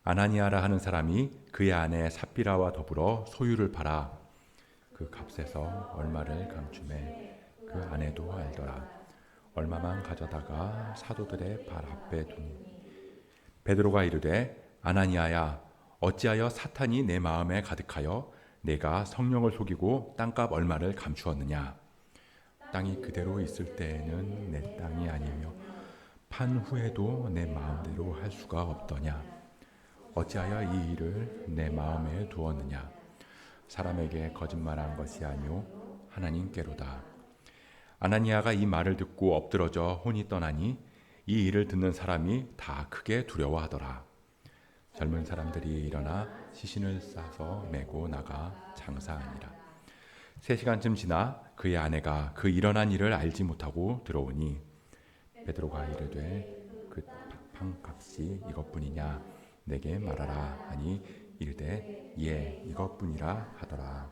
아나니아라 하는 사람이 그의 아내 삽비라와 더불어 소유를 팔아 그 값에서 얼마를 감추매 그 아내도 알더라. 얼마만 가져다가 사도들의 발 앞에 두니 베드로가 이르되 아나니아야 어찌하여 사탄이 내 마음에 가득하여 내가 성령을 속이고 땅값 얼마를 감추었느냐. 땅이 그대로 있을 때에는 내 땅이 아니며 판 후에도 내 마음대로 할 수가 없더냐. 어찌하여 이 일을 내 마음에 두었느냐. 사람에게 거짓말한 것이 아니오 하나님께로다. 아나니아가 이 말을 듣고 엎드러져 혼이 떠나니 이 일을 듣는 사람이 다 크게 두려워하더라. 젊은 사람들이 일어나 시신을 싸서 메고 나가 장사하니라. 3시간쯤 지나 그의 아내가 그 일어난 일을 알지 못하고 들어오니 베드로가 이르되 그 판값이 이것뿐이냐 내게 말하라 하니 이르되 예 이것뿐이라 하더라.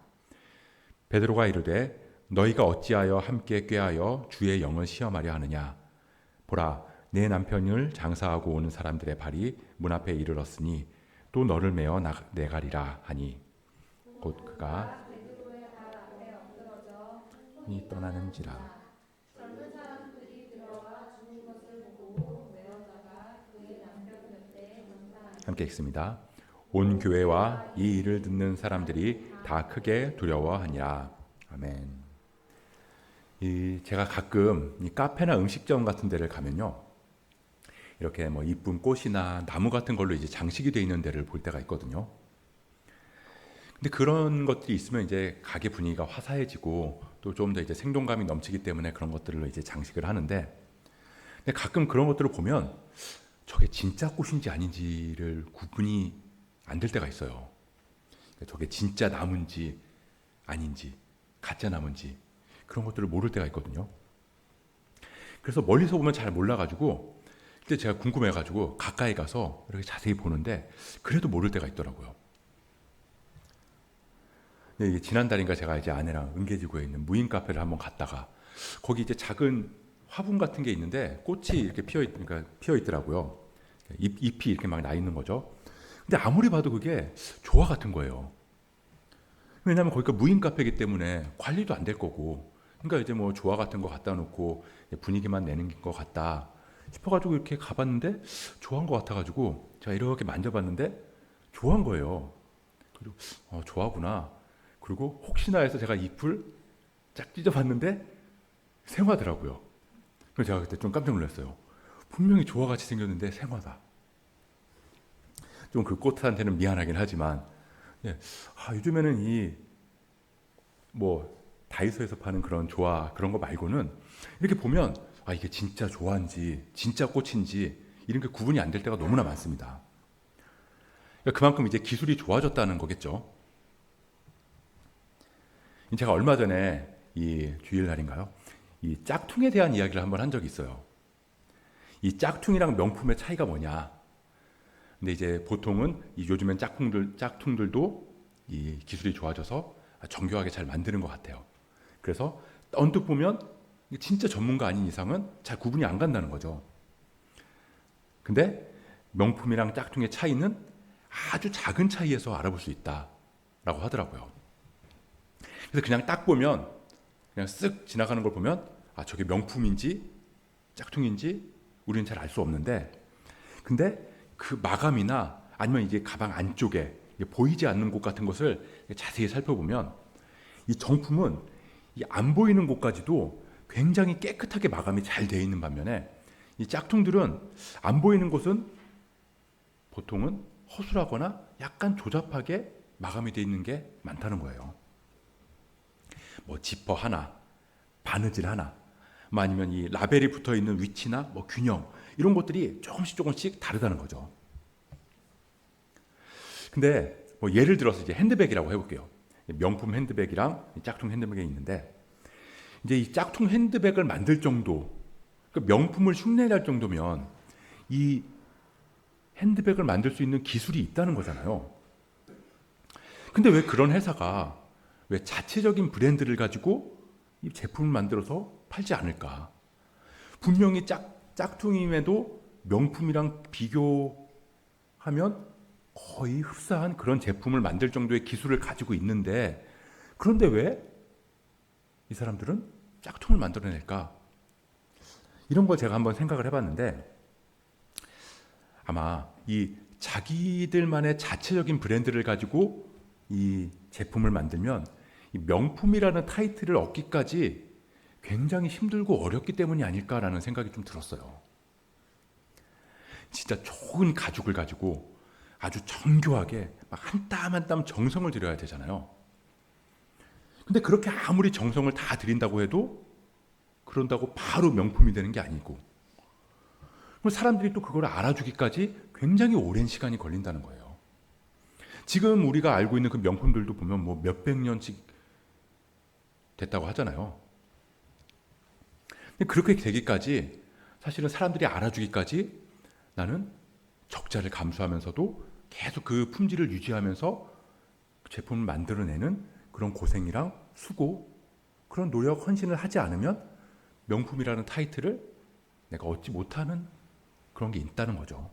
베드로가 이르되 너희가 어찌하여 함께 꾀하여 주의 영을 시험하려 하느냐. 보라 내 남편을 장사하고 오는 사람들의 발이 문 앞에 이르렀으니 또 너를 메어 내가리라 하니 곧 그가 혼이 떠나는지라. 함께 읽습니다. 온 교회와 이 일을 듣는 사람들이 다 크게 두려워하니라. 아멘. 제가 가끔 이 카페나 음식점 같은 데를 가면요, 이렇게 뭐 이쁜 꽃이나 나무 같은 걸로 이제 장식이 되어 있는 데를 볼 때가 있거든요. 근데 그런 것들이 있으면 이제 가게 분위기가 화사해지고 또 좀 더 이제 생동감이 넘치기 때문에 그런 것들로 이제 장식을 하는데, 근데 가끔 그런 것들을 보면 저게 진짜 꽃인지 아닌지를 구분이 안 될 때가 있어요. 저게 진짜 나무인지 아닌지, 가짜 나무인지 그런 것들을 모를 때가 있거든요. 그래서 멀리서 보면 잘 몰라가지고 그때 제가 궁금해가지고 가까이 가서 이렇게 자세히 보는데 그래도 모를 때가 있더라고요. 근데 이게 지난달인가 제가 이제 아내랑 은계지구에 있는 무인 카페를 한번 갔다가 거기 이제 작은 화분 같은 게 있는데 꽃이 이렇게 피어 있더라고요. 잎이 이렇게 막 나 있는 거죠. 근데 아무리 봐도 그게 조화 같은 거예요. 왜냐하면 거기가 무인 카페이기 때문에 관리도 안 될 거고, 그러니까 이제 뭐 조화 같은 거 갖다 놓고 분위기만 내는 것 같다 싶어가지고 이렇게 가봤는데 조화한 것 같아가지고 제가 이렇게 만져봤는데 조화한 거예요. 그리고 조화구나. 그리고 혹시나 해서 제가 잎을 쫙 찢어봤는데 생화더라고요. 그래서 제가 그때 좀 깜짝 놀랐어요. 분명히 조화같이 생겼는데 생화다. 좀 그 꽃한테는 미안하긴 하지만, 예, 요즘에는 이 뭐 다이소에서 파는 그런 조화 그런 거 말고는 이렇게 보면 이게 진짜 조화인지 진짜 꽃인지 이런 게 구분이 안 될 때가 너무나 많습니다. 그러니까 그만큼 이제 기술이 좋아졌다는 거겠죠. 제가 얼마 전에 이 주일날인가요? 이 짝퉁에 대한 이야기를 한번 한 적이 있어요. 이 짝퉁이랑 명품의 차이가 뭐냐? 근데 이제 보통은 요즘엔 짝퉁들도 이 기술이 좋아져서 정교하게 잘 만드는 것 같아요. 그래서 언뜻 보면 진짜 전문가 아닌 이상은 잘 구분이 안 간다는 거죠. 근데 명품이랑 짝퉁의 차이는 아주 작은 차이에서 알아볼 수 있다라고 하더라고요. 그래서 그냥 딱 보면 그냥 쓱 지나가는 걸 보면 저게 명품인지 짝퉁인지 우리는 잘 알 수 없는데, 근데 그 마감이나 아니면 이제 가방 안쪽에 보이지 않는 곳 같은 것을 자세히 살펴보면 이 정품은 이 안 보이는 곳까지도 굉장히 깨끗하게 마감이 잘 되어 있는 반면에 이 짝퉁들은 안 보이는 곳은 보통은 허술하거나 약간 조잡하게 마감이 되어 있는 게 많다는 거예요. 뭐 지퍼 하나, 바느질 하나, 뭐 아니면 이 라벨이 붙어 있는 위치나 뭐 균형 이런 것들이 조금씩 다르다는 거죠. 근데 뭐 예를 들어서 이제 핸드백이라고 해볼게요. 명품 핸드백이랑 짝퉁 핸드백이 있는데, 이제 이 짝퉁 핸드백을 만들 정도, 그러니까 명품을 흉내낼 정도면 이 핸드백을 만들 수 있는 기술이 있다는 거잖아요. 근데 왜 그런 회사가 왜 자체적인 브랜드를 가지고 이 제품을 만들어서 팔지 않을까? 분명히 짝퉁임에도 명품이랑 비교하면 거의 흡사한 그런 제품을 만들 정도의 기술을 가지고 있는데, 그런데 왜 이 사람들은 짝퉁을 만들어낼까? 이런 걸 제가 한번 생각을 해봤는데, 아마 이 자기들만의 자체적인 브랜드를 가지고 이 제품을 만들면 이 명품이라는 타이틀을 얻기까지 굉장히 힘들고 어렵기 때문이 아닐까라는 생각이 좀 들었어요. 진짜 좋은 가죽을 가지고 아주 정교하게 막 한 땀 한 땀 정성을 들여야 되잖아요. 근데 그렇게 아무리 정성을 다 들인다고 해도 그런다고 바로 명품이 되는 게 아니고, 사람들이 또 그걸 알아주기까지 굉장히 오랜 시간이 걸린다는 거예요. 지금 우리가 알고 있는 그 명품들도 보면 뭐 몇백 년씩 됐다고 하잖아요. 근데 그렇게 되기까지 사실은 사람들이 알아주기까지 나는 적자를 감수하면서도 계속 그 품질을 유지하면서 제품을 만들어내는 그런 고생이랑 수고, 그런 노력, 헌신을 하지 않으면 명품이라는 타이틀을 내가 얻지 못하는 그런 게 있다는 거죠.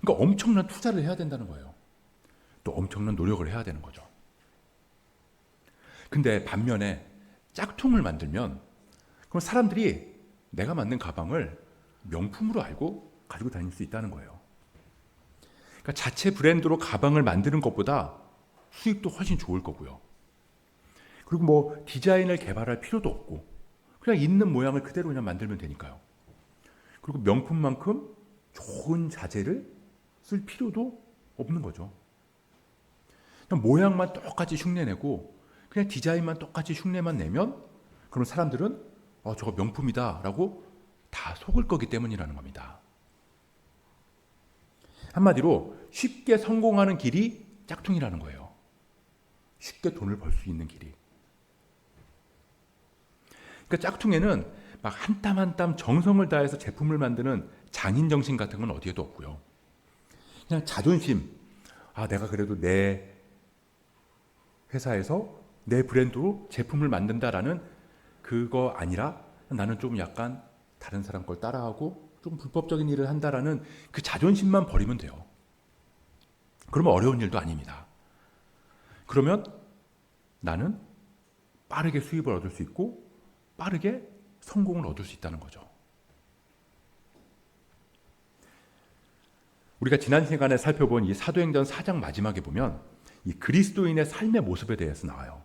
그러니까 엄청난 투자를 해야 된다는 거예요. 또 엄청난 노력을 해야 되는 거죠. 근데 반면에 짝퉁을 만들면 그럼 사람들이 내가 만든 가방을 명품으로 알고 가지고 다닐 수 있다는 거예요. 그러니까 자체 브랜드로 가방을 만드는 것보다 수익도 훨씬 좋을 거고요. 그리고 뭐 디자인을 개발할 필요도 없고 그냥 있는 모양을 그대로 그냥 만들면 되니까요. 그리고 명품만큼 좋은 자재를 쓸 필요도 없는 거죠. 그냥 모양만 똑같이 흉내내고 그냥 디자인만 똑같이 흉내만 내면 그럼 사람들은 저거 명품이다 라고 다 속을 거기 때문이라는 겁니다. 한마디로 쉽게 성공하는 길이 짝퉁이라는 거예요. 쉽게 돈을 벌 수 있는 길이. 그러니까 짝퉁에는 막 한 땀 한 땀 정성을 다해서 제품을 만드는 장인 정신 같은 건 어디에도 없고요. 그냥 자존심. 내가 그래도 내 회사에서 내 브랜드로 제품을 만든다라는 그거 아니라 나는 좀 약간 다른 사람 걸 따라하고 좀 불법적인 일을 한다라는 그 자존심만 버리면 돼요. 그러면 어려운 일도 아닙니다. 그러면 나는 빠르게 수입을 얻을 수 있고 빠르게 성공을 얻을 수 있다는 거죠. 우리가 지난 시간에 살펴본 이 사도행전 4장 마지막에 보면 이 그리스도인의 삶의 모습에 대해서 나와요.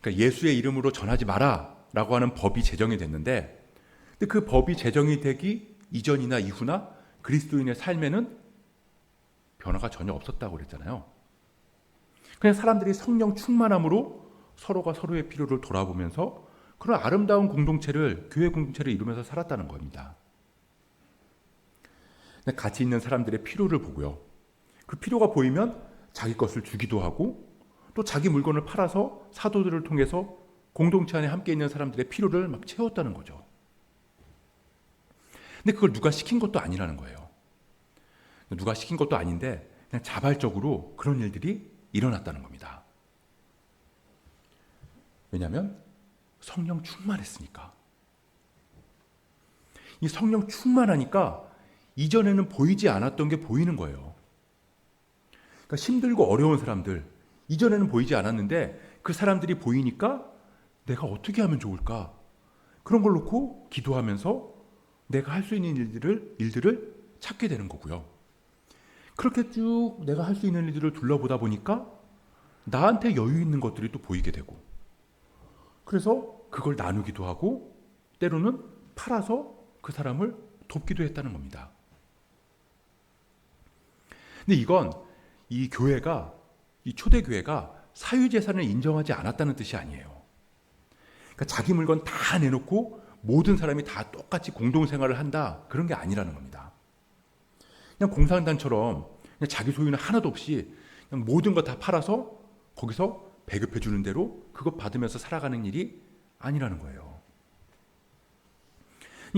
그러니까 예수의 이름으로 전하지 마라 라고 하는 법이 제정이 됐는데, 근데 그 법이 제정이 되기 이전이나 이후나 그리스도인의 삶에는 변화가 전혀 없었다고 그랬잖아요. 그냥 사람들이 성령 충만함으로 서로가 서로의 필요를 돌아보면서 그런 아름다운 공동체를, 교회 공동체를 이루면서 살았다는 겁니다. 같이 있는 사람들의 필요를 보고요. 그 필요가 보이면 자기 것을 주기도 하고 또 자기 물건을 팔아서 사도들을 통해서 공동체 안에 함께 있는 사람들의 필요를 막 채웠다는 거죠. 근데 그걸 누가 시킨 것도 아니라는 거예요. 누가 시킨 것도 아닌데 그냥 자발적으로 그런 일들이 일어났다는 겁니다. 왜냐하면 성령 충만했으니까. 이 성령 충만하니까 이전에는 보이지 않았던 게 보이는 거예요. 그러니까 힘들고 어려운 사람들, 이전에는 보이지 않았는데 그 사람들이 보이니까 내가 어떻게 하면 좋을까? 그런 걸 놓고 기도하면서 내가 할 수 있는 일들을 찾게 되는 거고요. 그렇게 쭉 내가 할 수 있는 일들을 둘러보다 보니까 나한테 여유 있는 것들이 또 보이게 되고, 그래서 그걸 나누기도 하고 때로는 팔아서 그 사람을 돕기도 했다는 겁니다. 근데 이건 이 교회가, 이 초대교회가 사유재산을 인정하지 않았다는 뜻이 아니에요. 그러니까 자기 물건 다 내놓고 모든 사람이 다 똑같이 공동생활을 한다, 그런 게 아니라는 겁니다. 그냥 공산당처럼 그냥 자기 소유는 하나도 없이 그냥 모든 거 다 팔아서 거기서 배급해 주는 대로 그것 받으면서 살아가는 일이 아니라는 거예요.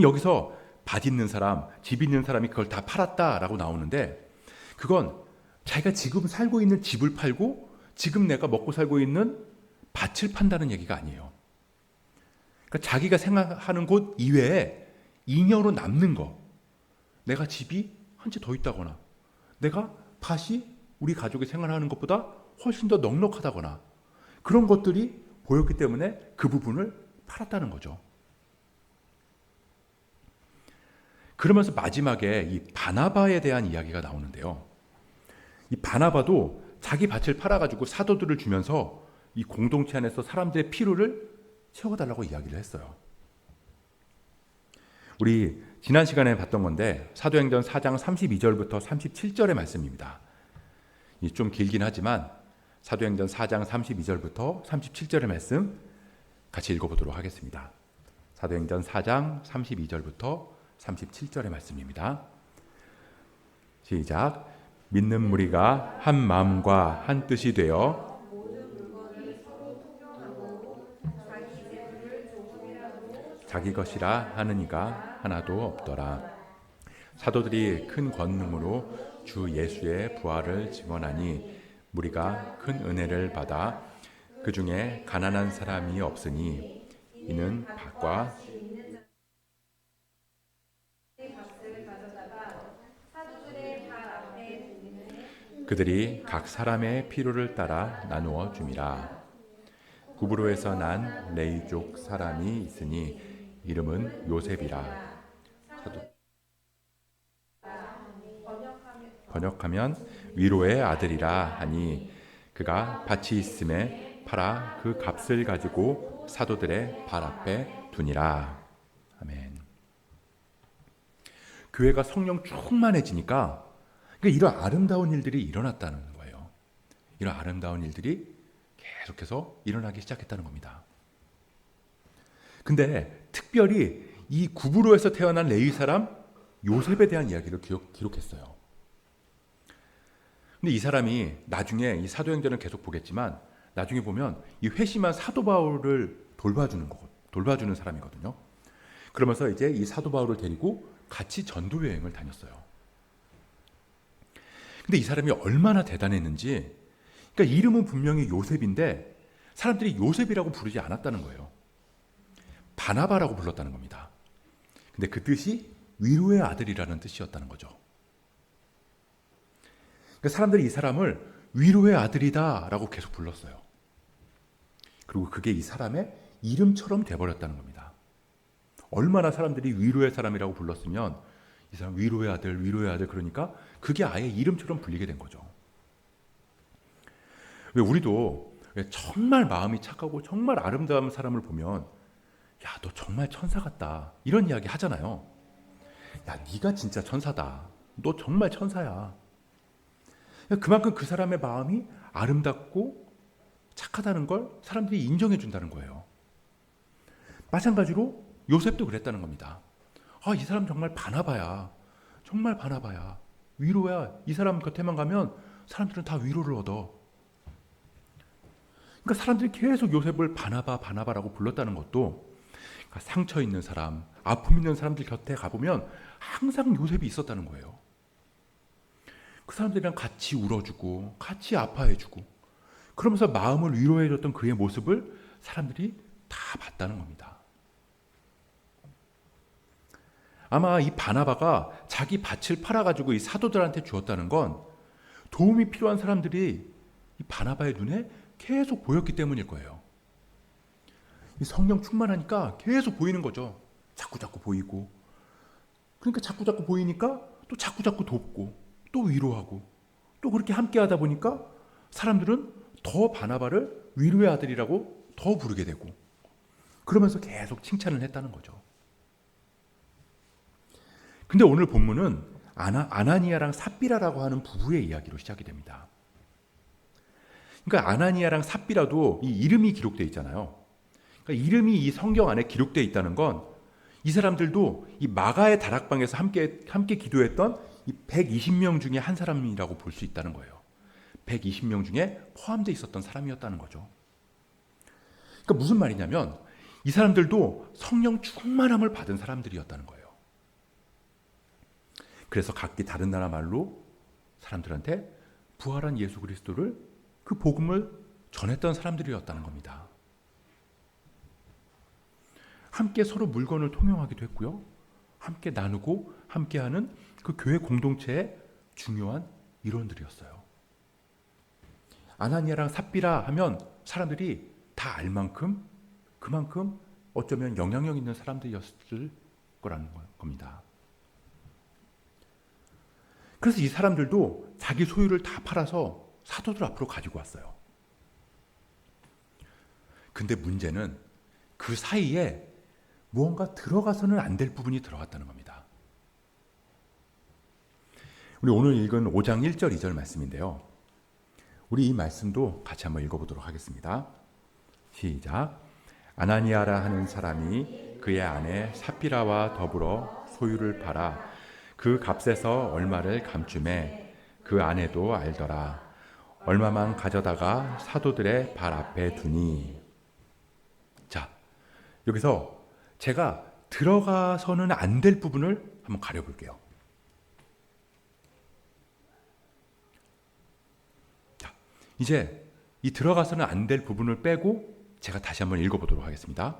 여기서 밭 있는 사람, 집 있는 사람이 그걸 다 팔았다라고 나오는데, 그건 자기가 지금 살고 있는 집을 팔고 지금 내가 먹고 살고 있는 밭을 판다는 얘기가 아니에요. 그러니까 자기가 생각하는 곳 이외에 잉여로 남는 거, 내가 집이 한 채 더 있다거나 내가 밭이 우리 가족이 생활하는 것보다 훨씬 더 넉넉하다거나 그런 것들이 보였기 때문에 그 부분을 팔았다는 거죠. 그러면서 마지막에 이 바나바에 대한 이야기가 나오는데요. 이 바나바도 자기 밭을 팔아가지고 사도들을 주면서 이 공동체 안에서 사람들의 필요를 채워달라고 이야기를 했어요. 우리 지난 시간에 봤던 건데 사도행전 4장 32절부터 37절의 말씀입니다. 좀 길긴 하지만 사도행전 4장 32절부터 37절의 말씀 같이 읽어보도록 하겠습니다. 사도행전 4장 32절부터 37절의 말씀입니다. 시작. 믿는 무리가 한 마음과 한 뜻이 되어 자기 것이라 하는 이가 하나도 없더라. 사도들이 큰 권능으로 주 예수의 부활을 증언하니 무리가 큰 은혜를 받아 그 중에 가난한 사람이 없으니 이는 밭과 그들이 각 사람의 필요를 따라 나누어 줌이라. 구브로에서 난 레이족 사람이 있으니 이름은 요셉이라. 번역하면 위로의 아들이라 하니 그가 밭이 있음에 팔아 그 값을 가지고 사도들의 발 앞에 두니라. 아멘. 교회가 성령 충만해지니까 이런 아름다운 일들이 일어났다는 거예요. 이런 아름다운 일들이 계속해서 일어나기 시작했다는 겁니다. 근데 특별히 이 구브로에서 태어난 레위 사람 요셉에 대한 이야기를 기록했어요. 근데 이 사람이 나중에 이 사도행전을 계속 보겠지만 나중에 보면 이 회심한 사도 바울을 돌봐주는 사람이거든요. 그러면서 이제 이 사도 바울을 데리고 같이 전도 여행을 다녔어요. 근데 이 사람이 얼마나 대단했는지, 그러니까 이름은 분명히 요셉인데 사람들이 요셉이라고 부르지 않았다는 거예요. 바나바라고 불렀다는 겁니다. 근데 그 뜻이 위로의 아들이라는 뜻이었다는 거죠. 그러니까 사람들이 이 사람을 위로의 아들이다라고 계속 불렀어요. 그리고 그게 이 사람의 이름처럼 돼버렸다는 겁니다. 얼마나 사람들이 위로의 사람이라고 불렀으면 이 사람 위로의 아들 그러니까 그게 아예 이름처럼 불리게 된 거죠. 왜 우리도 정말 마음이 착하고 정말 아름다운 사람을 보면 야, 너 정말 천사 같다 이런 이야기 하잖아요. 야, 네가 진짜 천사다. 너 정말 천사야. 그만큼 그 사람의 마음이 아름답고 착하다는 걸 사람들이 인정해 준다는 거예요. 마찬가지로 요셉도 그랬다는 겁니다. 아, 이 사람 정말 바나바야. 정말 바나바야. 위로야. 이 사람 곁에만 가면 사람들은 다 위로를 얻어. 그러니까 사람들이 계속 요셉을 바나바라고 불렀다는 것도 그러니까 상처 있는 사람, 아픔 있는 사람들 곁에 가보면 항상 요셉이 있었다는 거예요. 그 사람들이랑 같이 울어주고 같이 아파해주고 그러면서 마음을 위로해줬던 그의 모습을 사람들이 다 봤다는 겁니다. 아마 이 바나바가 자기 밭을 팔아가지고 이 사도들한테 주었다는 건 도움이 필요한 사람들이 이 바나바의 눈에 계속 보였기 때문일 거예요. 이 성령 충만하니까 계속 보이는 거죠. 자꾸 보이고. 그러니까 자꾸 보이니까 또 자꾸 돕고 또 위로하고 또 그렇게 함께 하다 보니까 사람들은 더 바나바를 위로의 아들이라고 더 부르게 되고 그러면서 계속 칭찬을 했다는 거죠. 근데 오늘 본문은 아나니아랑 삽비라라고 하는 부부의 이야기로 시작이 됩니다. 그러니까 아나니아랑 삽비라도 이 이름이 기록되어 있잖아요. 그러니까 이름이 이 성경 안에 기록되어 있다는 건 이 사람들도 이 마가의 다락방에서 함께 기도했던 이 120명 중에 한 사람이라고 볼 수 있다는 거예요. 120명 중에 포함되어 있었던 사람이었다는 거죠. 그러니까 무슨 말이냐면 이 사람들도 성령 충만함을 받은 사람들이었다는 거예요. 그래서 각기 다른 나라 말로 사람들한테 부활한 예수 그리스도를 그 복음을 전했던 사람들이었다는 겁니다. 함께 서로 물건을 통용하기도 했고요. 함께 나누고 함께하는 그 교회 공동체의 중요한 일원들이었어요. 아나니아랑 삽비라 하면 사람들이 다 알 만큼 그만큼 어쩌면 영향력 있는 사람들이었을 거라는 겁니다. 그래서 이 사람들도 자기 소유를 다 팔아서 사도들 앞으로 가지고 왔어요. 근데 문제는 그 사이에 무언가 들어가서는 안 될 부분이 들어갔다는 겁니다. 우리 오늘 읽은 5장 1절 2절 말씀인데요. 우리 이 말씀도 같이 한번 읽어보도록 하겠습니다. 시작. 아나니아라 하는 사람이 그의 아내 삽비라와 더불어 소유를 팔아 그 값에서 얼마를 감춤해 그 아내도 알더라. 얼마만 가져다가 사도들의 발 앞에 두니. 자, 여기서 제가 들어가서는 안 될 부분을 한번 가려볼게요. 자, 이제 이 들어가서는 안 될 부분을 빼고 제가 다시 한번 읽어보도록 하겠습니다.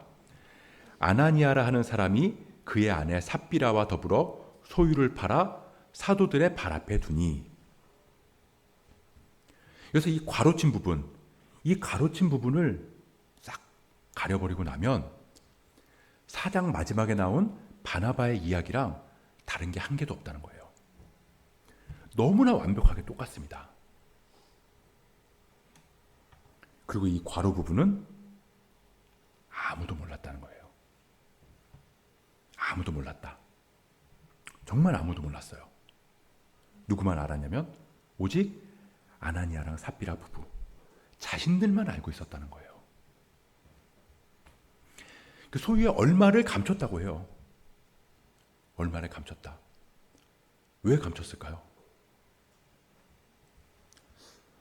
아나니아라 하는 사람이 그의 아내 삽비라와 더불어 소유를 팔아 사도들의 발 앞에 두니. 그래서 이 가로친 부분, 이 가로친 부분을 싹 가려버리고 나면 4장 마지막에 나온 바나바의 이야기랑 다른 게 한 개도 없다는 거예요. 너무나 완벽하게 똑같습니다. 그리고 이 괄호 부분은 아무도 몰랐다는 거예요. 아무도 몰랐다. 정말 아무도 몰랐어요. 누구만 알았냐면 오직 아나니아랑 삽비라 부부 자신들만 알고 있었다는 거예요. 그 소유의 얼마를 감췄다고 해요. 얼마를 감췄다. 왜 감췄을까요?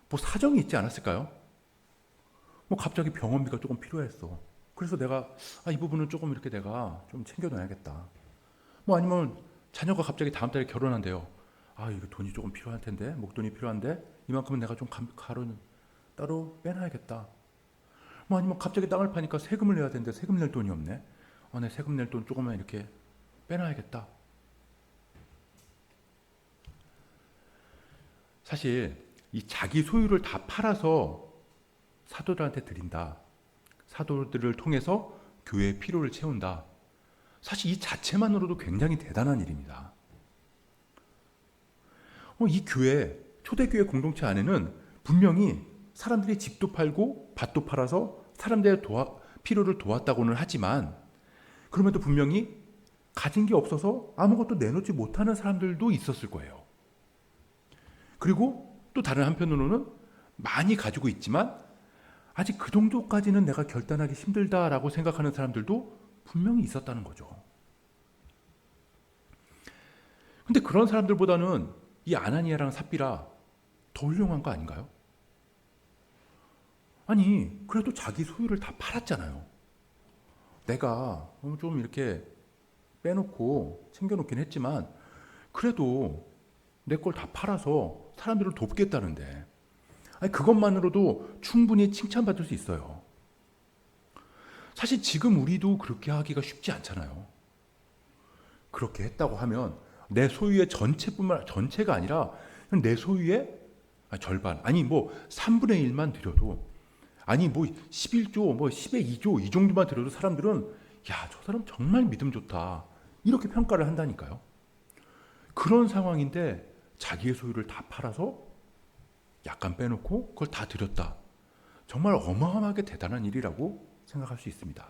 뭐 사정이 있지 않았을까요? 뭐 갑자기 병원비가 조금 필요했어. 그래서 내가 이 부분은 조금 이렇게 내가 좀 챙겨놔야겠다. 뭐 아니면 자녀가 갑자기 다음 달에 결혼한대요. 이거 돈이 조금 필요할 텐데, 목돈이 필요한데 이만큼은 내가 좀 가로는 따로 빼놔야겠다. 뭐 아니면 갑자기 땅을 파니까 세금을 내야 되는데 세금 낼 돈이 없네. 내 세금 낼 돈 조금만 이렇게 빼놔야겠다. 사실 이 자기 소유를 다 팔아서 사도들한테 드린다. 사도들을 통해서 교회의 필요를 채운다. 사실 이 자체만으로도 굉장히 대단한 일입니다. 이 교회, 초대교회 공동체 안에는 분명히 사람들이 집도 팔고 밭도 팔아서 사람들의 필요를 도왔다고는 하지만 그럼에도 분명히 가진 게 없어서 아무것도 내놓지 못하는 사람들도 있었을 거예요. 그리고 또 다른 한편으로는 많이 가지고 있지만 아직 그 정도까지는 내가 결단하기 힘들다라고 생각하는 사람들도 분명히 있었다는 거죠. 근데 그런 사람들보다는 이 아나니아랑 삽비라 더 훌륭한 거 아닌가요? 아니, 그래도 자기 소유를 다 팔았잖아요. 내가 좀 이렇게 빼놓고 챙겨놓긴 했지만 그래도 내 걸 다 팔아서 사람들을 돕겠다는데 그것만으로도 충분히 칭찬받을 수 있어요. 사실 지금 우리도 그렇게 하기가 쉽지 않잖아요. 그렇게 했다고 하면 내 소유의 전체가 아니라 내 소유의 절반, 아니 뭐 3분의 1만 드려도, 아니 뭐 11조, 뭐 10의 2조 이 정도만 드려도 사람들은 저 사람 정말 믿음 좋다 이렇게 평가를 한다니까요. 그런 상황인데 자기의 소유를 다 팔아서 약간 빼놓고 그걸 다 드렸다. 정말 어마어마하게 대단한 일이라고 생각할 수 있습니다.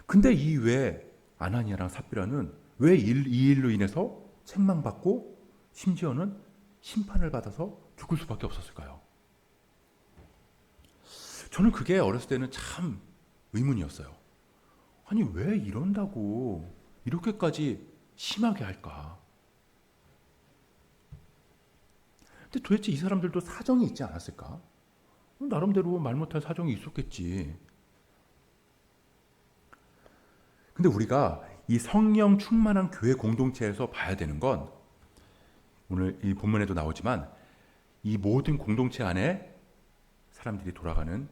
근데 이 외에 아나니아랑 삽비라는 왜 이 일로 인해서 책망받고 심지어는 심판을 받아서 죽을 수밖에 없었을까요? 저는 그게 어렸을 때는 참 의문이었어요. 아니 왜 이런다고 이렇게까지 심하게 할까? 근데 도대체 이 사람들도 사정이 있지 않았을까? 나름대로 말 못할 사정이 있었겠지. 근데 우리가 이 성령 충만한 교회 공동체에서 봐야 되는 건 오늘 이 본문에도 나오지만 이 모든 공동체 안에 사람들이 돌아가는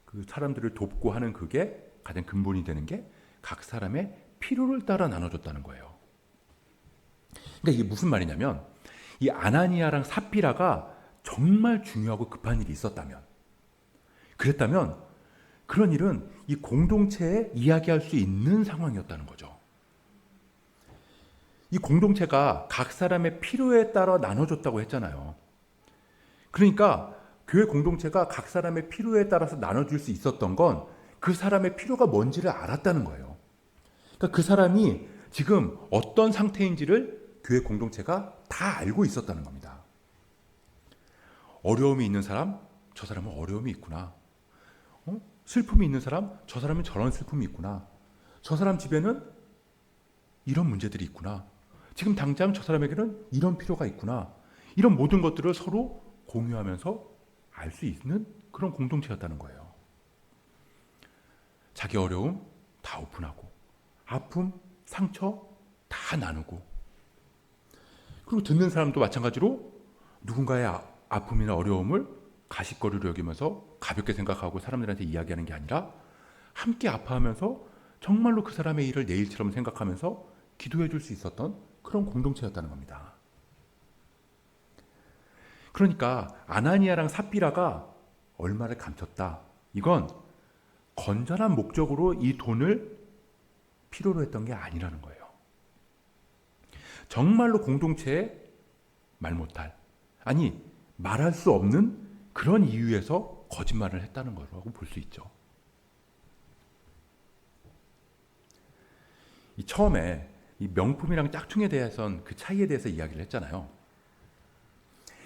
그 사람들을 돕고 하는 그게 가장 근본이 되는 게 각 사람의 필요를 따라 나눠줬다는 거예요. 그러니까 이게 무슨 말이냐면 이 아나니아랑 삽비라가 정말 중요하고 급한 일이 있었다면, 그랬다면 그런 일은 이 공동체에 이야기할 수 있는 상황이었다는 거죠. 이 공동체가 각 사람의 필요에 따라 나눠줬다고 했잖아요. 그러니까 교회 공동체가 각 사람의 필요에 따라서 나눠줄 수 있었던 건 그 사람의 필요가 뭔지를 알았다는 거예요. 그러니까 그 사람이 지금 어떤 상태인지를 교회 공동체가 다 알고 있었다는 겁니다. 어려움이 있는 사람, 저 사람은 어려움이 있구나. 슬픔이 있는 사람, 저 사람은 저런 슬픔이 있구나. 저 사람 집에는 이런 문제들이 있구나. 지금 당장 저 사람에게는 이런 필요가 있구나. 이런 모든 것들을 서로 공유하면서 알 수 있는 그런 공동체였다는 거예요. 자기 어려움 다 오픈하고, 아픔, 상처 다 나누고, 그리고 듣는 사람도 마찬가지로 누군가의 아픔이나 어려움을 가십거리로 여기면서 가볍게 생각하고 사람들한테 이야기하는 게 아니라 함께 아파하면서 정말로 그 사람의 일을 내 일처럼 생각하면서 기도해 줄 수 있었던 그런 공동체였다는 겁니다. 그러니까 아나니아랑 삽비라가 얼마를 감췄다. 이건 건전한 목적으로 이 돈을 필요로 했던 게 아니라는 거예요. 정말로 공동체에 말 못할, 아니 말할 수 없는 그런 이유에서 거짓말을 했다는 거라고 볼 수 있죠. 처음에 이 명품이랑 짝퉁에 대해서는 그 차이에 대해서 이야기를 했잖아요.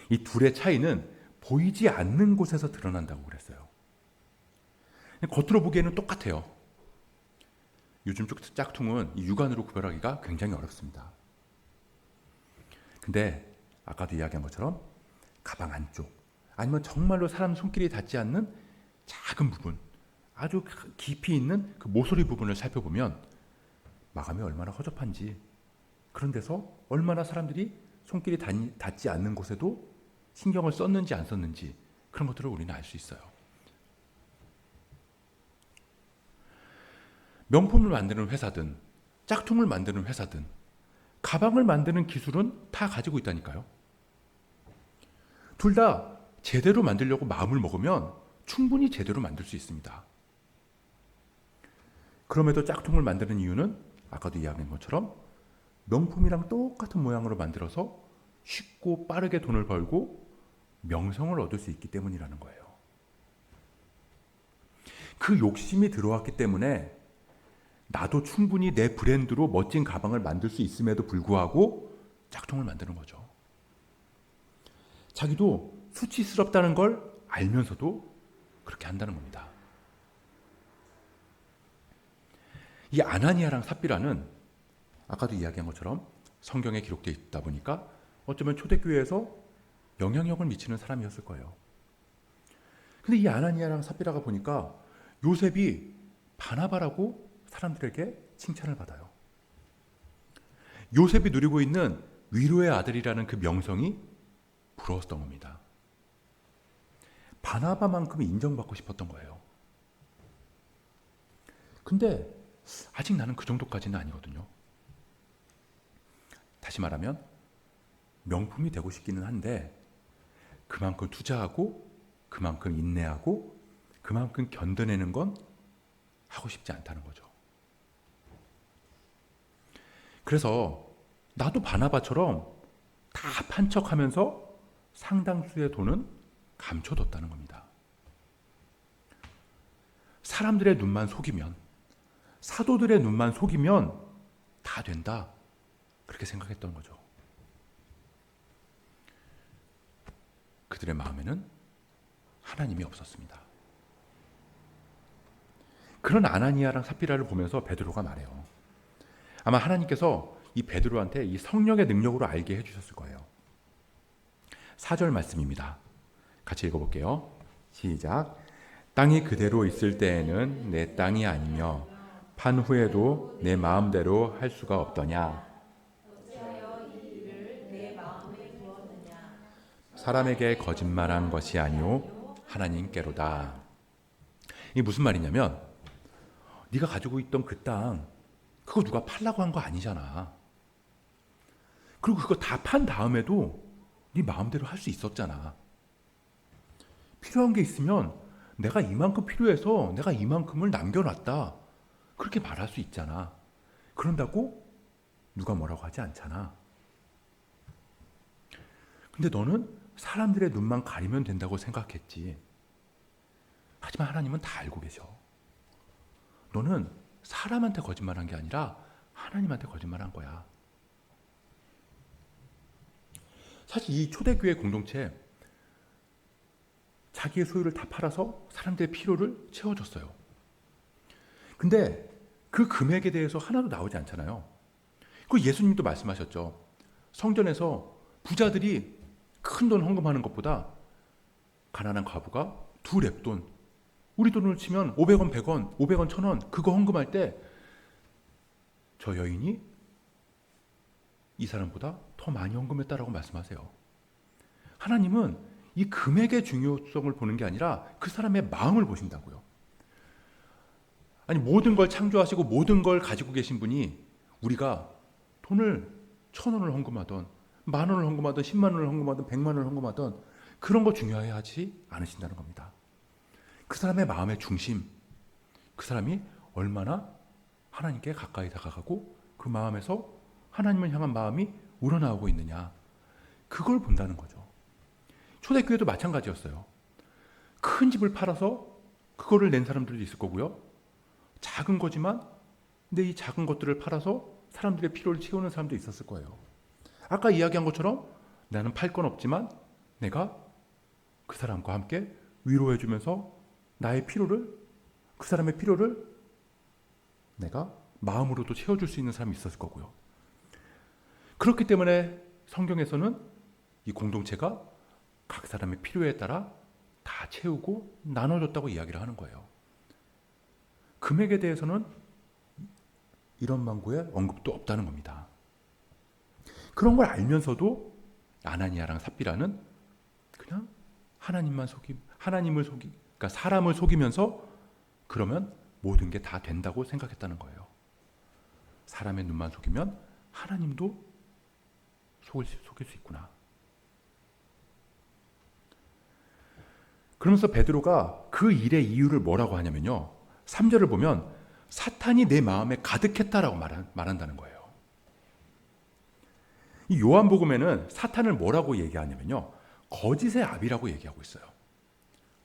이 둘의 차이는 보이지 않는 곳에서 드러난다고 그랬어요. 겉으로 보기에는 똑같아요. 요즘 짝퉁은 육안으로 구별하기가 굉장히 어렵습니다. 근데 아까도 이야기한 것처럼 가방 안쪽, 아니면 정말로 사람 손길이 닿지 않는 작은 부분, 아주 깊이 있는 그 모서리 부분을 살펴보면 마감이 얼마나 허접한지, 그런 데서 얼마나 사람들이 손길이 닿지 않는 곳에도 신경을 썼는지 안 썼는지, 그런 것들을 우리는 알 수 있어요. 명품을 만드는 회사든 짝퉁을 만드는 회사든 가방을 만드는 기술은 다 가지고 있다니까요. 둘 다 제대로 만들려고 마음을 먹으면 충분히 제대로 만들 수 있습니다. 그럼에도 짝퉁을 만드는 이유는 아까도 이야기한 것처럼 명품이랑 똑같은 모양으로 만들어서 쉽고 빠르게 돈을 벌고 명성을 얻을 수 있기 때문이라는 거예요. 그 욕심이 들어왔기 때문에 나도 충분히 내 브랜드로 멋진 가방을 만들 수 있음에도 불구하고 짝퉁을 만드는 거죠. 자기도 수치스럽다는 걸 알면서도 그렇게 한다는 겁니다. 이 아나니아랑 삽비라는 아까도 이야기한 것처럼 성경에 기록되어 있다 보니까 어쩌면 초대교회에서 영향력을 미치는 사람이었을 거예요. 근데 이 아나니아랑 삽비라가 보니까 요셉이 바나바라고 사람들에게 칭찬을 받아요. 요셉이 누리고 있는 위로의 아들이라는 그 명성이 부러웠던 겁니다. 바나바만큼 인정받고 싶었던 거예요. 근데 아직 나는 그 정도까지는 아니거든요. 다시 말하면 명품이 되고 싶기는 한데 그만큼 투자하고 그만큼 인내하고 그만큼 견뎌내는 건 하고 싶지 않다는 거죠. 그래서 나도 바나바처럼 다 판척하면서 상당수의 돈은 감춰뒀다는 겁니다. 사람들의 눈만 속이면, 사도들의 눈만 속이면 다 된다, 그렇게 생각했던 거죠. 그들의 마음에는 하나님이 없었습니다. 그런 아나니아랑 삽비라를 보면서 베드로가 말해요. 아마 하나님께서 이 베드로한테 이 성령의 능력으로 알게 해주셨을 거예요. 4절 말씀입니다. 같이 읽어볼게요. 시작. 땅이 그대로 있을 때에는 내 땅이 아니며 판 후에도 내 마음대로 할 수가 없더냐. 사람에게 거짓말한 것이 아니오 하나님께로다. 이게 무슨 말이냐면 네가 가지고 있던 그 땅, 그거 누가 팔라고 한 거 아니잖아. 그리고 그거 다 판 다음에도 네 마음대로 할 수 있었잖아. 필요한 게 있으면 내가 이만큼 필요해서 내가 이만큼을 남겨놨다. 그렇게 말할 수 있잖아. 그런다고 누가 뭐라고 하지 않잖아. 근데 너는 사람들의 눈만 가리면 된다고 생각했지. 하지만 하나님은 다 알고 계셔. 너는 사람한테 거짓말한 게 아니라 하나님한테 거짓말한 거야. 사실 이 초대교회 공동체 자기의 소유를 다 팔아서 사람들의 필요를 채워줬어요. 근데 그 금액에 대해서 하나도 나오지 않잖아요. 그 예수님도 말씀하셨죠. 성전에서 부자들이 큰 돈 헌금하는 것보다 가난한 과부가 2렙돈, 우리 돈으로 치면 500원, 100원, 500원, 1000원 그거 헌금할 때 저 여인이 이 사람보다 더 많이 헌금했다라고 말씀하세요. 하나님은 이 금액의 중요성을 보는 게 아니라 그 사람의 마음을 보신다고요. 아니 모든 걸 창조하시고 모든 걸 가지고 계신 분이 우리가 돈을 1000원을 헌금하던 10,000원을 헌금하던 100,000원을 헌금하던 100만원을 헌금하던 그런 거 중요해하지 않으신다는 겁니다. 그 사람의 마음의 중심, 그 사람이 얼마나 하나님께 가까이 다가가고 그 마음에서 하나님을 향한 마음이 우러나오고 있느냐, 그걸 본다는 거죠. 초대교회도 마찬가지였어요. 큰 집을 팔아서 그거를 낸 사람들도 있을 거고요. 작은 거지만 근데 이 작은 것들을 팔아서 사람들의 필요를 채우는 사람도 있었을 거예요. 아까 이야기한 것처럼 나는 팔 건 없지만 내가 그 사람과 함께 위로해주면서 나의 필요를, 그 사람의 필요를 내가 마음으로도 채워줄 수 있는 사람이 있었을 거고요. 그렇기 때문에 성경에서는 이 공동체가 각 사람의 필요에 따라 다 채우고 나눠줬다고 이야기를 하는 거예요. 금액에 대해서는 이런 망고에 언급도 없다는 겁니다. 그런 걸 알면서도 아나니아랑 삽비라는 그냥 그러니까 사람을 속이면서 그러면 모든 게 다 된다고 생각했다는 거예요. 사람의 눈만 속이면 하나님도 속일 수 있구나. 그러면서 베드로가 그 일의 이유를 뭐라고 하냐면요. 3절을 보면 사탄이 내 마음에 가득했다라고 말한다는 거예요. 이 요한복음에는 사탄을 뭐라고 얘기하냐면요. 거짓의 아비라고 얘기하고 있어요.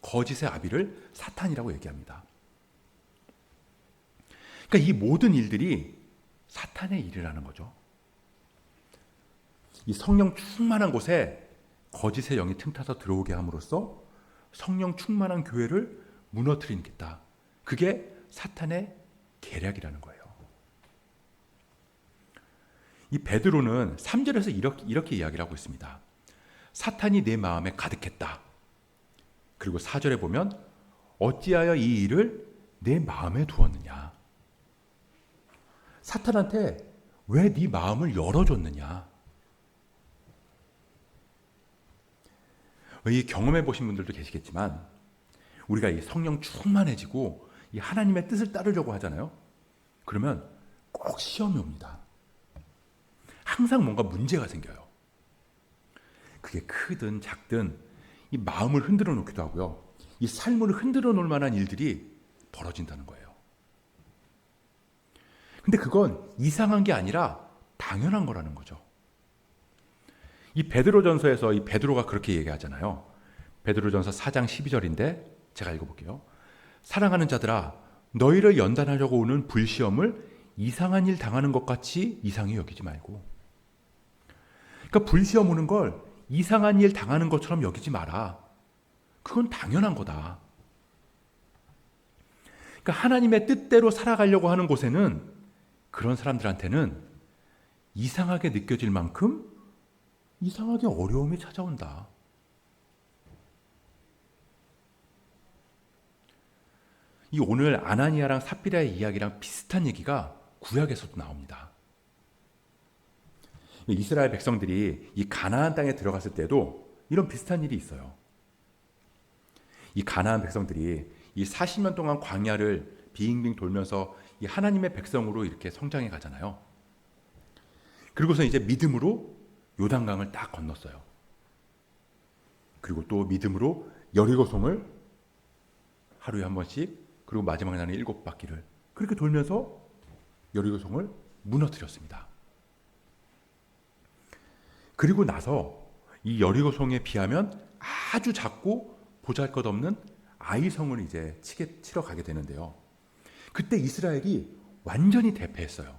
거짓의 아비를 사탄이라고 얘기합니다. 그러니까 이 모든 일들이 사탄의 일이라는 거죠. 이 성령 충만한 곳에 거짓의 영이 틈타서 들어오게 함으로써 성령 충만한 교회를 무너뜨리겠다. 그게 사탄의 계략이라는 거예요. 이 베드로는 3절에서 이렇게 이야기를 하고 있습니다. 사탄이 내 마음에 가득했다. 그리고 4절에 보면 어찌하여 이 일을 내 마음에 두었느냐. 사탄한테 왜 네 마음을 열어줬느냐. 이 경험해 보신 분들도 계시겠지만 우리가 이 성령 충만해지고 이 하나님의 뜻을 따르려고 하잖아요. 그러면 꼭 시험이 옵니다. 항상 뭔가 문제가 생겨요. 그게 크든 작든 이 마음을 흔들어 놓기도 하고요. 이 삶을 흔들어 놓을 만한 일들이 벌어진다는 거예요. 근데 그건 이상한 게 아니라 당연한 거라는 거죠. 이 베드로전서에서 이 베드로가 그렇게 얘기하잖아요. 베드로전서 4장 12절인데 제가 읽어볼게요. 사랑하는 자들아, 너희를 연단하려고 오는 불시험을 이상한 일 당하는 것 같이 이상히 여기지 말고. 그러니까 불시험 오는 걸 이상한 일 당하는 것처럼 여기지 마라. 그건 당연한 거다. 그러니까 하나님의 뜻대로 살아가려고 하는 곳에는 그런 사람들한테는 이상하게 느껴질 만큼 이상하게 어려움이 찾아온다. 이 오늘 아나니아랑 삽비라의 이야기랑 비슷한 얘기가 구약에서도 나옵니다. 이스라엘 백성들이 이 가나안 땅에 들어갔을 때도 이런 비슷한 일이 있어요. 이 가나안 백성들이 이 40년 동안 광야를 빙빙 돌면서 이 하나님의 백성으로 이렇게 성장해 가잖아요. 그리고서 이제 믿음으로 요단강을 딱 건넜어요. 그리고 또 믿음으로 여리고성을 하루에 한 번씩, 그리고 마지막 날은 7바퀴를 그렇게 돌면서 여리고성을 무너뜨렸습니다. 그리고 나서 이 여리고성에 비하면 아주 작고 보잘것없는 아이성을 이제 치러 가게 되는데요. 그때 이스라엘이 완전히 대패했어요.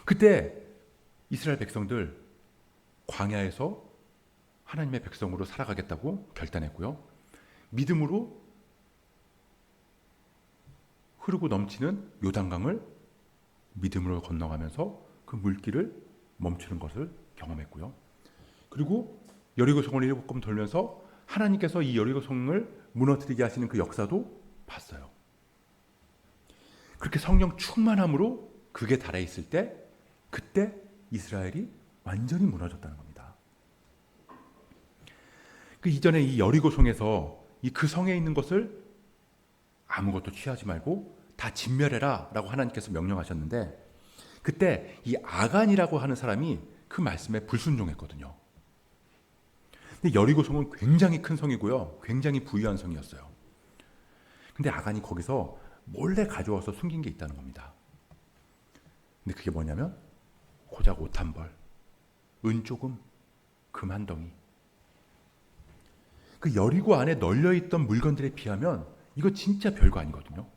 그때 이스라엘 백성들 광야에서 하나님의 백성으로 살아가겠다고 결단했고요. 믿음으로 흐르고 넘치는 요단강을 믿음으로 건너가면서 그 물길을 멈추는 것을 경험했고요. 그리고 여리고성을 7번 돌면서 하나님께서 이 여리고성을 무너뜨리게 하시는 그 역사도 봤어요. 그렇게 성령 충만함으로 극에 달해 있을 때, 그때 이스라엘이 완전히 무너졌다는 겁니다. 그 이전에 이 여리고성에서 그 성에 있는 것을 아무것도 취하지 말고 다 진멸해라 라고 하나님께서 명령하셨는데, 그때 이 아간이라고 하는 사람이 그 말씀에 불순종했거든요. 근데 여리고성은 굉장히 큰 성이고요, 굉장히 부유한 성이었어요. 근데 아간이 거기서 몰래 가져와서 숨긴 게 있다는 겁니다. 근데 그게 뭐냐면 고작 옷 한 벌, 은 조금, 금 한 덩이. 그 여리고 안에 널려있던 물건들에 비하면 이거 진짜 별거 아니거든요.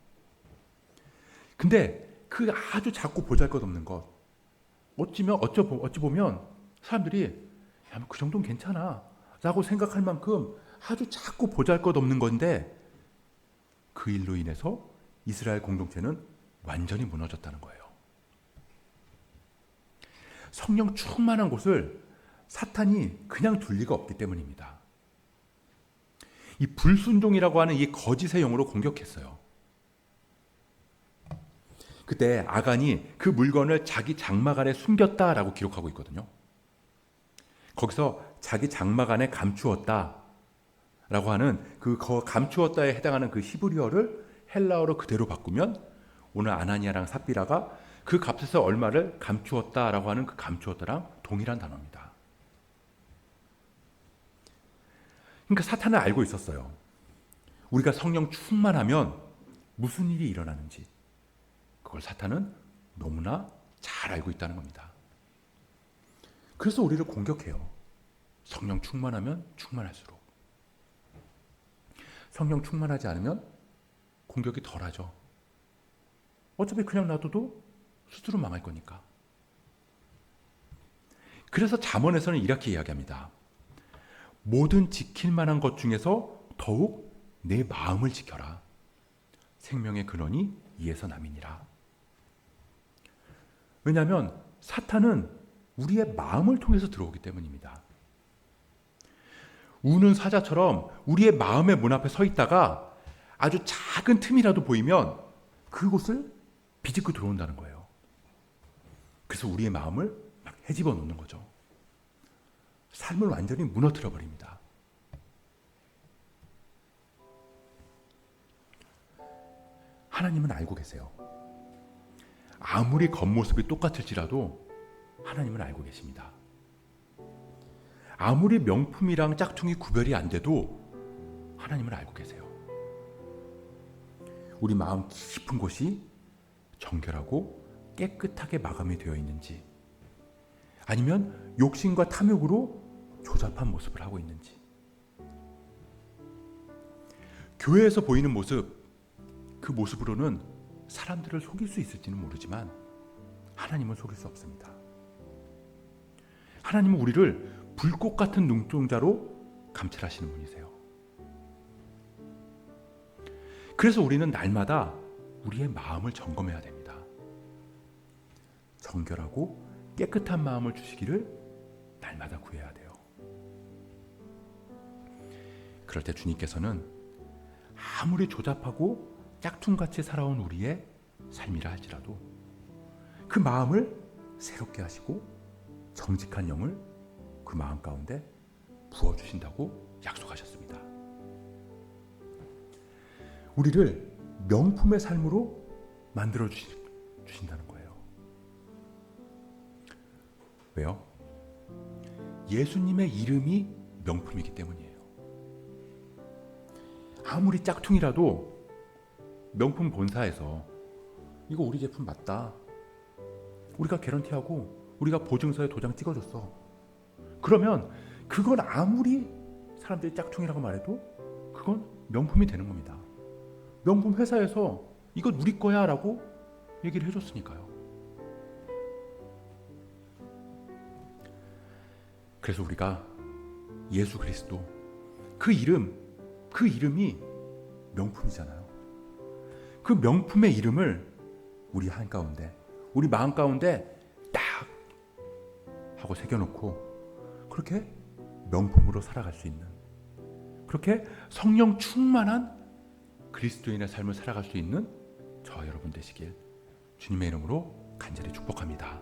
근데 그 아주 작고 보잘것없는 것, 어찌 보면 사람들이 야, 그 정도는 괜찮아 라고 생각할 만큼 아주 작고 보잘것없는 건데, 그 일로 인해서 이스라엘 공동체는 완전히 무너졌다는 거예요. 성령 충만한 곳을 사탄이 그냥 둘 리가 없기 때문입니다. 이 불순종이라고 하는 이 거짓의 영으로 공격했어요. 그때 아간이 그 물건을 자기 장막 안에 숨겼다라고 기록하고 있거든요. 거기서 자기 장막 안에 감추었다라고 하는 그 감추었다에 해당하는 그 히브리어를 헬라어로 그대로 바꾸면 오늘 아나니아랑 삽비라가 그 값에서 얼마를 감추었다라고 하는 그 감추었다랑 동일한 단어입니다. 그러니까 사탄은 알고 있었어요. 우리가 성령 충만하면 무슨 일이 일어나는지. 그걸 사탄은 너무나 잘 알고 있다는 겁니다. 그래서 우리를 공격해요. 성령 충만하면 충만할수록. 성령 충만하지 않으면 공격이 덜하죠. 어차피 그냥 놔둬도 스스로 망할 거니까. 그래서 잠언에서는 이렇게 이야기합니다. 모든 지킬 만한 것 중에서 더욱 내 마음을 지켜라. 생명의 근원이 이에서 남이니라. 왜냐하면 사탄은 우리의 마음을 통해서 들어오기 때문입니다. 우는 사자처럼 우리의 마음의 문 앞에 서 있다가 아주 작은 틈이라도 보이면 그곳을 비집고 들어온다는 거예요. 그래서 우리의 마음을 막 헤집어 놓는 거죠. 삶을 완전히 무너뜨려 버립니다. 하나님은 알고 계세요. 아무리 겉모습이 똑같을지라도 하나님은 알고 계십니다. 아무리 명품이랑 짝퉁이 구별이 안 돼도 하나님은 알고 계세요. 우리 마음 깊은 곳이 정결하고 깨끗하게 마감이 되어 있는지, 아니면 욕심과 탐욕으로 조잡한 모습을 하고 있는지. 교회에서 보이는 모습, 그 모습으로는 사람들을 속일 수 있을지는 모르지만 하나님은 속일 수 없습니다. 하나님은 우리를 불꽃 같은 눈동자로 감찰하시는 분이세요. 그래서 우리는 날마다 우리의 마음을 점검해야 됩니다. 정결하고 깨끗한 마음을 주시기를 날마다 구해야 돼요. 그럴 때 주님께서는 아무리 조잡하고 짝퉁같이 살아온 우리의 삶이라 할지라도 그 마음을 새롭게 하시고 정직한 영을 그 마음 가운데 부어주신다고 약속하셨습니다. 우리를 명품의 삶으로 만들어 주신다는 거예요. 왜요? 예수님의 이름이 명품이기 때문이에요. 아무리 짝퉁이라도 명품 본사에서 이거 우리 제품 맞다, 우리가 개런티하고 우리가 보증서에 도장 찍어줬어, 그러면 그건 아무리 사람들이 짝퉁이라고 말해도 그건 명품이 되는 겁니다. 명품 회사에서 이건 우리 거야 라고 얘기를 해줬으니까요. 그래서 우리가 예수 그리스도, 그 이름이 명품이잖아요. 그 명품의 이름을 우리 한가운데, 우리 마음 가운데 딱 하고 새겨놓고 그렇게 명품으로 살아갈 수 있는, 그렇게 성령 충만한 그리스도인의 삶을 살아갈 수 있는 저와 여러분 되시길 주님의 이름으로 간절히 축복합니다.